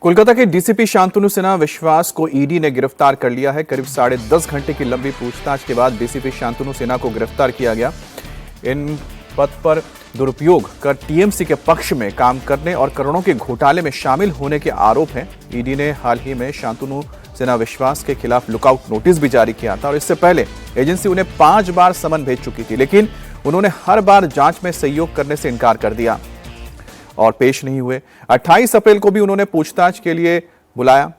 कोलकाता के डीसीपी शांतनु सिन्हा विश्वास को ईडी ने गिरफ्तार कर लिया है। करीब 10.5 घंटे की लंबी पूछताछ के बाद डीसीपी शांतनु सिन्हा को गिरफ्तार किया गया। इन पद पर दुरुपयोग कर टीएमसी के पक्ष में काम करने और करोड़ों के घोटाले में शामिल होने के आरोप हैं। ईडी ने हाल ही में शांतनु सिन्हा विश्वास के खिलाफ लुकआउट नोटिस भी जारी किया था और इससे पहले एजेंसी उन्हें 5 बार समन भेज चुकी थी, लेकिन उन्होंने हर बार जांच में सहयोग करने से इनकार कर दिया और पेश नहीं हुए। 28 अप्रैल को भी उन्होंने पूछताछ के लिए बुलाया,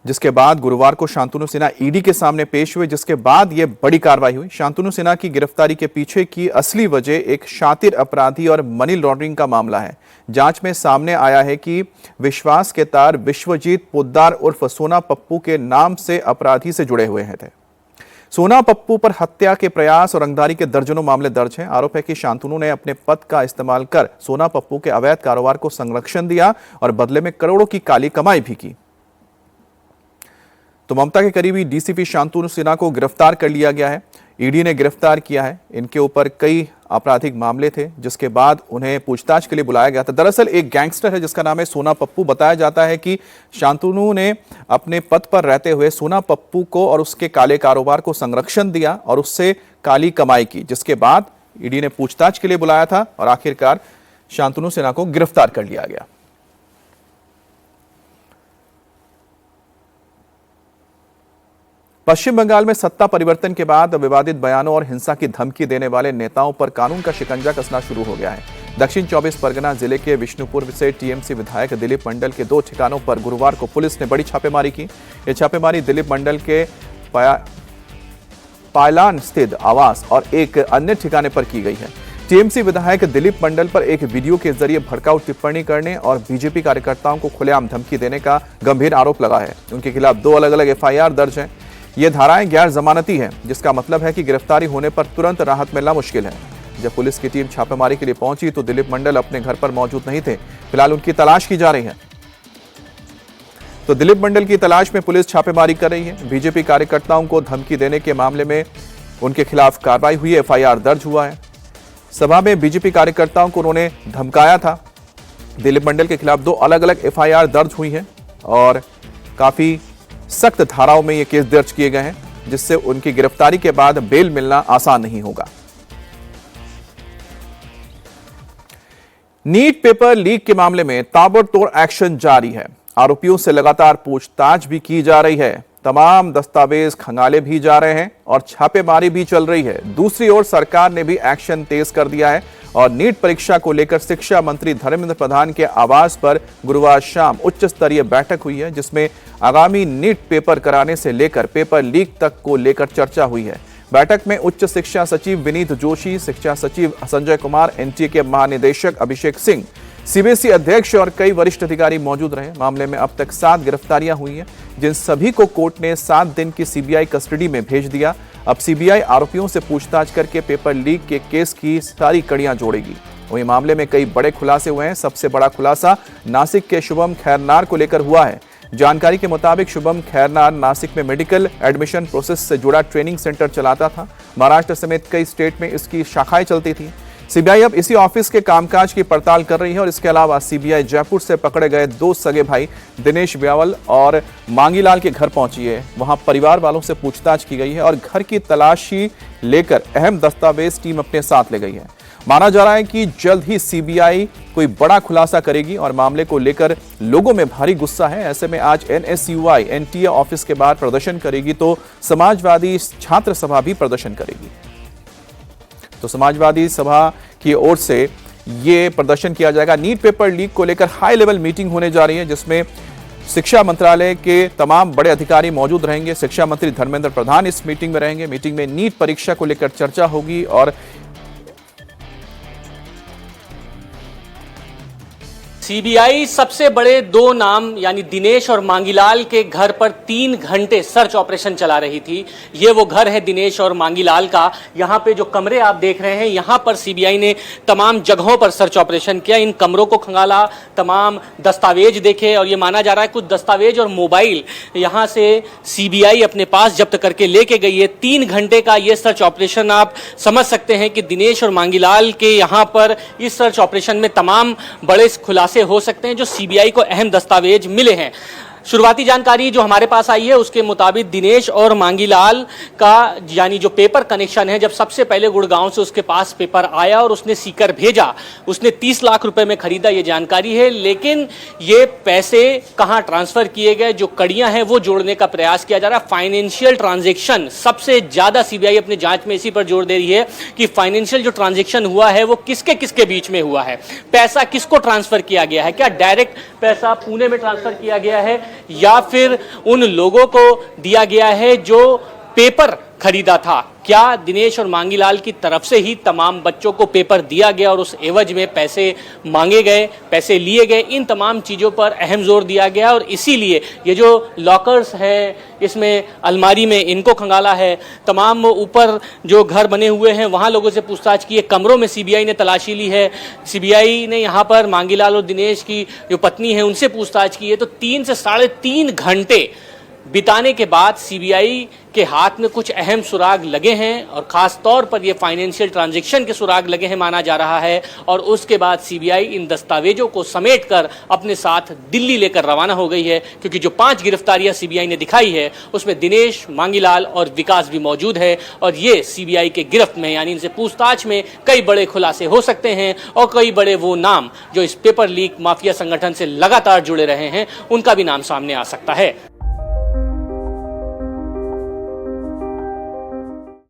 जिसके बाद गुरुवार को शांतनु सिन्हा ईडी के सामने पेश हुए, जिसके बाद यह बड़ी कार्रवाई हुई। शांतनु सिन्हा की गिरफ्तारी के पीछे की असली वजह एक शातिर अपराधी और मनी लॉन्ड्रिंग का मामला है। जांच में सामने आया है कि विश्वास के तार विश्वजीत पोद्दार उर्फ सोना पप्पू के नाम से अपराधी से जुड़े हुए थे। सोना पप्पू पर हत्या के प्रयास और रंगदारी के दर्जनों मामले दर्ज हैं। आरोप है कि शांतनु ने अपने पद का इस्तेमाल कर सोना पप्पू के अवैध कारोबार को संरक्षण दिया और बदले में करोड़ों की काली कमाई भी की। तो ममता के करीबी डीसीपी शांतनु सिन्हा को गिरफ्तार कर लिया गया है। ईडी ने गिरफ्तार किया है। इनके ऊपर कई आपराधिक मामले थे, जिसके बाद उन्हें पूछताछ के लिए बुलाया गया था। दरअसल एक गैंगस्टर है जिसका नाम है सोना पप्पू। बताया जाता है कि शांतनु ने अपने पद पर रहते हुए सोना पप्पू को और उसके काले कारोबार को संरक्षण दिया और उससे काली कमाई की, जिसके बाद ईडी ने पूछताछ के लिए बुलाया था और आखिरकार शांतनु सिन्हा को गिरफ्तार कर लिया गया। पश्चिम बंगाल में सत्ता परिवर्तन के बाद विवादित बयानों और हिंसा की धमकी देने वाले नेताओं पर कानून का शिकंजा कसना शुरू हो गया है। दक्षिण 24 परगना जिले के विष्णुपुर से टीएमसी विधायक दिलीप मंडल के 2 ठिकानों पर गुरुवार को पुलिस ने बड़ी छापेमारी की। यह छापेमारी दिलीप मंडल के पायलान स्थित आवास और एक अन्य ठिकाने पर की गई है। टीएमसी विधायक दिलीप मंडल पर एक वीडियो के जरिए भड़काऊ टिप्पणी करने और बीजेपी कार्यकर्ताओं को खुलेआम धमकी देने का गंभीर आरोप लगा है। उनके खिलाफ 2 अलग-अलग एफआईआर दर्ज हैं। ये धाराएं गैर जमानती हैं, जिसका मतलब है कि गिरफ्तारी होने पर तुरंत राहत मिलना मुश्किल है। जब पुलिस की टीम छापेमारी के लिए पहुंची तो दिलीप मंडल अपने घर पर मौजूद नहीं थे। फिलहाल उनकी तलाश की जा रही है। तो दिलीप मंडल की तलाश में पुलिस छापेमारी कर रही है। बीजेपी कार्यकर्ताओं को धमकी देने के मामले में उनके खिलाफ कार्रवाई हुई है, एफआईआर दर्ज हुआ है। सभा में बीजेपी कार्यकर्ताओं को उन्होंने धमकाया था। दिलीप मंडल के खिलाफ 2 अलग-अलग एफआईआर दर्ज हुई है और काफी सख्त धाराओं में ये केस दर्ज किए गए हैं, जिससे उनकी गिरफ्तारी के बाद बेल मिलना आसान नहीं होगा। नीट पेपर लीक के मामले में ताबड़तोड़ एक्शन जारी है। आरोपियों से लगातार पूछताछ भी की जा रही है। तमाम दस्तावेज खंगाले भी जा रहे हैं और छापेमारी भी चल रही है। दूसरी ओर सरकार ने भी एक्शन तेज कर दिया है और नीट परीक्षा को लेकर शिक्षा मंत्री धर्मेंद्र प्रधान के आवास पर गुरुवार शाम उच्च स्तरीय बैठक हुई है, जिसमें आगामी नीट पेपर कराने से लेकर पेपर लीक तक को लेकर चर्चा हुई है। बैठक में उच्च शिक्षा सचिव विनीत जोशी, शिक्षा सचिव संजय कुमार, एनटीए के महानिदेशक अभिषेक सिंह, सीबीएसई अध्यक्ष और कई वरिष्ठ अधिकारी मौजूद रहे। मामले में अब तक 7 गिरफ्तारियां हुई हैं, जिन सभी को कोर्ट ने 7 दिन की सीबीआई कस्टडी में भेज दिया। अब सीबीआई आरोपियों से पूछताछ करके पेपर लीक के केस की सारी कड़ियां जोड़ेगी। वहीं मामले में कई बड़े खुलासे हुए हैं। सबसे बड़ा खुलासा नासिक के शुभम खैरनार को लेकर हुआ है। जानकारी के मुताबिक शुभम खैरनार नासिक में मेडिकल एडमिशन प्रोसेस से जुड़ा ट्रेनिंग सेंटर चलाता था। महाराष्ट्र समेत कई स्टेट में इसकी शाखाएं चलती थी। सीबीआई अब इसी ऑफिस के कामकाज की पड़ताल कर रही है और इसके अलावा सीबीआई जयपुर से पकड़े गए 2 सगे भाई दिनेश ब्यावल और मांगीलाल के घर पहुंची है। वहां परिवार वालों से पूछताछ की गई है और घर की तलाशी लेकर अहम दस्तावेज टीम अपने साथ ले गई है। माना जा रहा है कि जल्द ही सीबीआई कोई बड़ा खुलासा करेगी और मामले को लेकर लोगों में भारी गुस्सा है। ऐसे में आज एनएसयूआई एनटीए ऑफिस के बाहर प्रदर्शन करेगी तो समाजवादी छात्र सभा भी प्रदर्शन करेगी। तो समाजवादी सभा की ओर से ये प्रदर्शन किया जाएगा। नीट पेपर लीक को लेकर हाई लेवल मीटिंग होने जा रही है, जिसमें शिक्षा मंत्रालय के तमाम बड़े अधिकारी मौजूद रहेंगे। शिक्षा मंत्री धर्मेंद्र प्रधान इस मीटिंग में रहेंगे। मीटिंग में नीट परीक्षा को लेकर चर्चा होगी और सीबीआई सबसे बड़े 2 नाम यानी दिनेश और मांगीलाल के घर पर 3 घंटे सर्च ऑपरेशन चला रही थी। ये वो घर है दिनेश और मांगीलाल का। यहाँ पे जो कमरे आप देख रहे हैं, यहाँ पर सीबीआई ने तमाम जगहों पर सर्च ऑपरेशन किया। इन कमरों को खंगाला, तमाम दस्तावेज देखे और ये माना जा रहा है कुछ दस्तावेज और मोबाइल यहाँ से सीबीआई अपने पास जब्त करके लेके गई है। 3 घंटे का ये सर्च ऑपरेशन आप समझ सकते हैं कि दिनेश और मांगीलाल के यहाँ पर इस सर्च ऑपरेशन में तमाम बड़े खुलासे खुलासे हो सकते हैं जो सीबीआई को अहम दस्तावेज मिले हैं। शुरुआती जानकारी जो हमारे पास आई है उसके मुताबिक दिनेश और मांगीलाल का यानी जो पेपर कनेक्शन है, जब सबसे पहले गुड़गांव से उसके पास पेपर आया और उसने सीकर भेजा, उसने 30 लाख रुपए में खरीदा, ये जानकारी है। लेकिन ये पैसे कहां ट्रांसफर किए गए, जो कड़ियां हैं वो जोड़ने का प्रयास किया जा रहा है। फाइनेंशियल ट्रांजेक्शन सबसे ज्यादा सीबीआई अपनी जांच में इसी पर जोर दे रही है कि फाइनेंशियल जो ट्रांजेक्शन हुआ है वो किसके किसके बीच में हुआ है, पैसा किसको ट्रांसफर किया गया है, क्या डायरेक्ट पैसा पुणे में ट्रांसफर किया गया है या फिर उन लोगों को दिया गया है जो पेपर खरीदा था। क्या दिनेश और मांगीलाल की तरफ से ही तमाम बच्चों को पेपर दिया गया और उस एवज में पैसे मांगे गए, पैसे लिए गए, इन तमाम चीज़ों पर अहम जोर दिया गया। और इसीलिए ये जो लॉकर्स है, इसमें अलमारी में इनको खंगाला है, तमाम ऊपर जो घर बने हुए हैं वहाँ लोगों से पूछताछ की है, कमरों में सीबीआई ने तलाशी ली है, सीबीआई ने यहाँ पर मांगीलाल और दिनेश की जो पत्नी है उनसे पूछताछ की है। तो 3 से 3.5 घंटे बिताने के बाद सीबीआई के हाथ में कुछ अहम सुराग लगे हैं और खास तौर पर ये फाइनेंशियल ट्रांजैक्शन के सुराग लगे हैं माना जा रहा है। और उसके बाद सीबीआई इन दस्तावेजों को समेटकर अपने साथ दिल्ली लेकर रवाना हो गई है, क्योंकि जो 5 गिरफ्तारियां सीबीआई ने दिखाई है उसमें दिनेश, मांगीलाल और विकास भी मौजूद है। और ये सीबीआई के गिरफ्त में यानी इनसे पूछताछ में कई बड़े खुलासे हो सकते हैं और कई बड़े वो नाम जो इस पेपर लीक माफिया संगठन से लगातार जुड़े रहे हैं उनका भी नाम सामने आ सकता है।